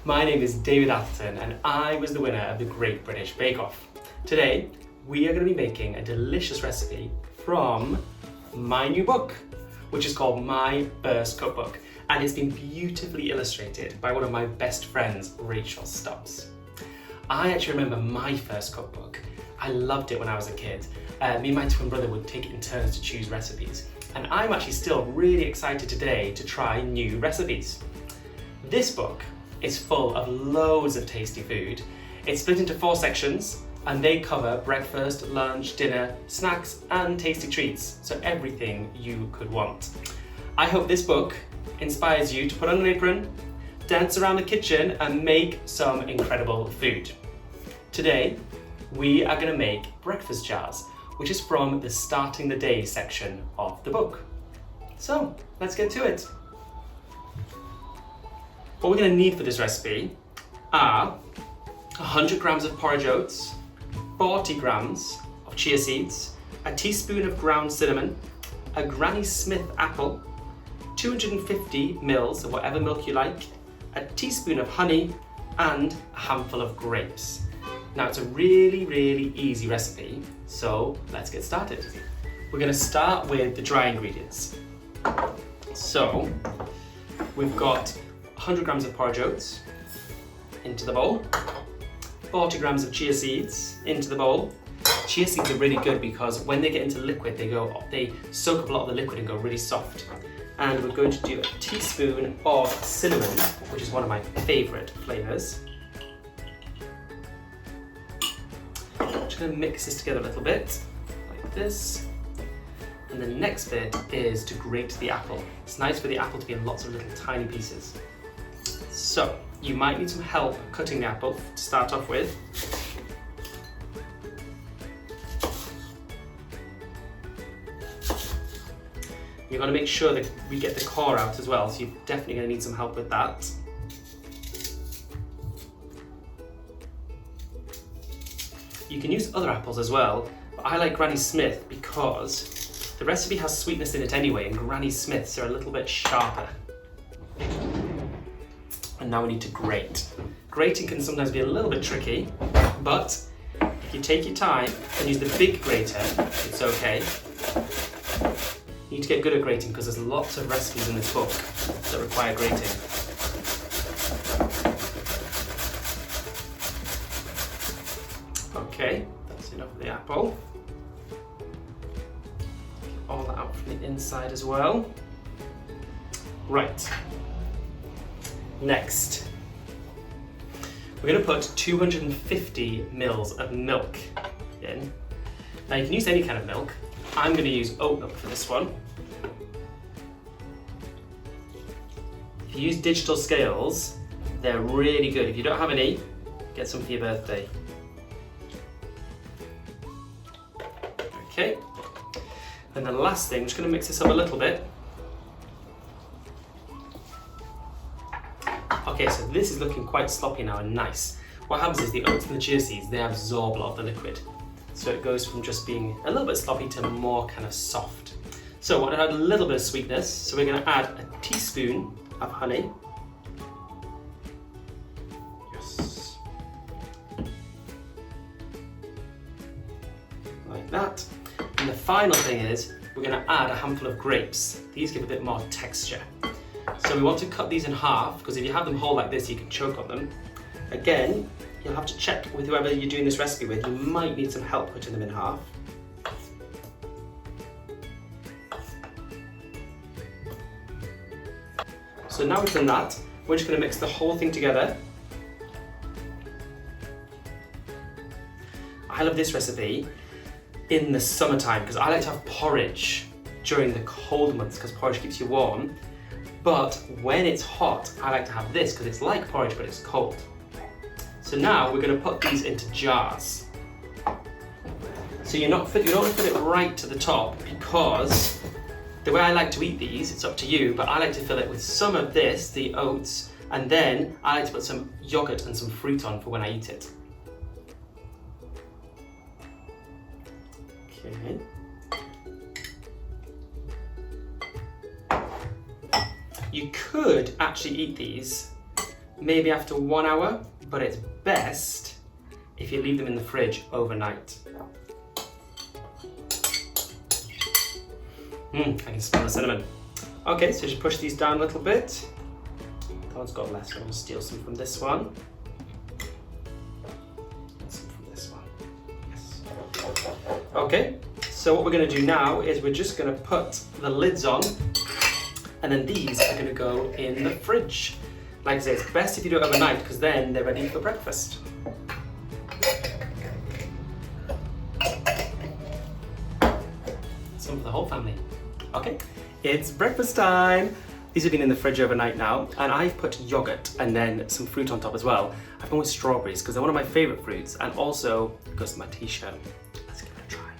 My name is David Atherton and I was the winner of the Great British Bake Off. Today, we are going to be making a delicious recipe from my new book, which is called My First Cookbook, and it's been beautifully illustrated by one of my best friends, Rachel Stubbs. I actually remember my first cookbook. I loved it when I was a kid. Me and my twin brother would take it in turns to choose recipes, and I'm actually still really excited today to try new recipes. This book is full of loads of tasty food. It's split into 4 sections, and they cover breakfast, lunch, dinner, snacks, and tasty treats, so everything you could want. I hope this book inspires you to put on an apron, dance around the kitchen, and make some incredible food. Today, we are going to make breakfast jars, which is from the Starting the Day section of the book. So, let's get to it. What we're going to need for this recipe are 100 grams of porridge oats, 40 grams of chia seeds, a teaspoon of ground cinnamon, a Granny Smith apple, 250 mils of whatever milk you like, a teaspoon of honey, and a handful of grapes. Now it's a really easy recipe, so let's get started. We're going to start with the dry ingredients. So we've got 100 grams of porridge oats into the bowl, 40 grams of chia seeds into the bowl. Chia seeds are really good because when they get into liquid, they soak up a lot of the liquid and go really soft. And we're going to do a teaspoon of cinnamon, which is one of my favourite flavours. I'm just going to mix this together a little bit, like this. And the next bit is to grate the apple. It's nice for the apple to be in lots of little tiny pieces. So, you might need some help cutting the apple to start off with. You're going to make sure that we get the core out as well, so you're definitely going to need some help with that. You can use other apples as well, but I like Granny Smith because the recipe has sweetness in it anyway, and Granny Smiths are a little bit sharper. And now we need to grate. Grating can sometimes be a little bit tricky, but if you take your time and use the big grater, it's okay. You need to get good at grating because there's lots of recipes in this book that require grating. Okay, that's enough of the apple. Get all that out from the inside as well. Right. Next, we're going to put 250 mils of milk in. Now you can use any kind of milk. I'm going to use oat milk for this one. If you use digital scales, they're really good. If you don't have any, get some for your birthday. Okay, and the last thing, I'm just going to mix this up a little bit. Okay, so this is looking quite sloppy now and nice. What happens is the oats and the chia seeds, they absorb a lot of the liquid. So it goes from just being a little bit sloppy to more kind of soft. So I want to add a little bit of sweetness. So we're going to add a teaspoon of honey. Yes. Like that. And the final thing is we're going to add a handful of grapes. These give a bit more texture. So we want to cut these in half because if you have them whole like this, you can choke on them. Again, you'll have to check with whoever you're doing this recipe with. You might need some help cutting them in half. So now we've done that, we're just going to mix the whole thing together. I love this recipe in the summertime because I like to have porridge during the cold months because porridge keeps you warm. But when it's hot, I like to have this because it's like porridge but it's cold. So now we're going to put these into jars. So you don't want to put it right to the top because the way I like to eat these, it's up to you, but I like to fill it with some of this, the oats, and then I like to put some yogurt and some fruit on for when I eat it. Okay. You could actually eat these maybe after 1 hour, but it's best if you leave them in the fridge overnight. I can smell the cinnamon. Okay, so just push these down a little bit. That one's got less, so I'm gonna steal some from this one. And some from this one. Yes. Okay, so what we're gonna do now is we're just gonna put the lids on, and then these are gonna go in the fridge. Like I say, it's best if you do it overnight because then they're ready for breakfast. Some for the whole family. Okay, it's breakfast time. These have been in the fridge overnight now, and I've put yogurt and then some fruit on top as well. I've gone with strawberries because they're one of my favourite fruits, and also it goes with my t-shirt. Let's give it a try.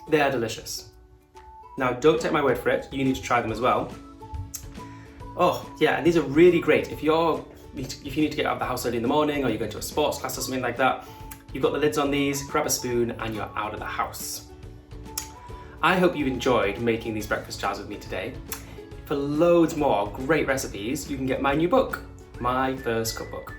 They are delicious. Now, don't take my word for it. You need to try them as well. Oh, yeah, and these are really great if you need to get out of the house early in the morning, or you're going to a sports class or something like that. You've got the lids on these, grab a spoon, and you're out of the house. I hope you enjoyed making these breakfast jars with me today. For loads more great recipes, you can get my new book, My First Cookbook.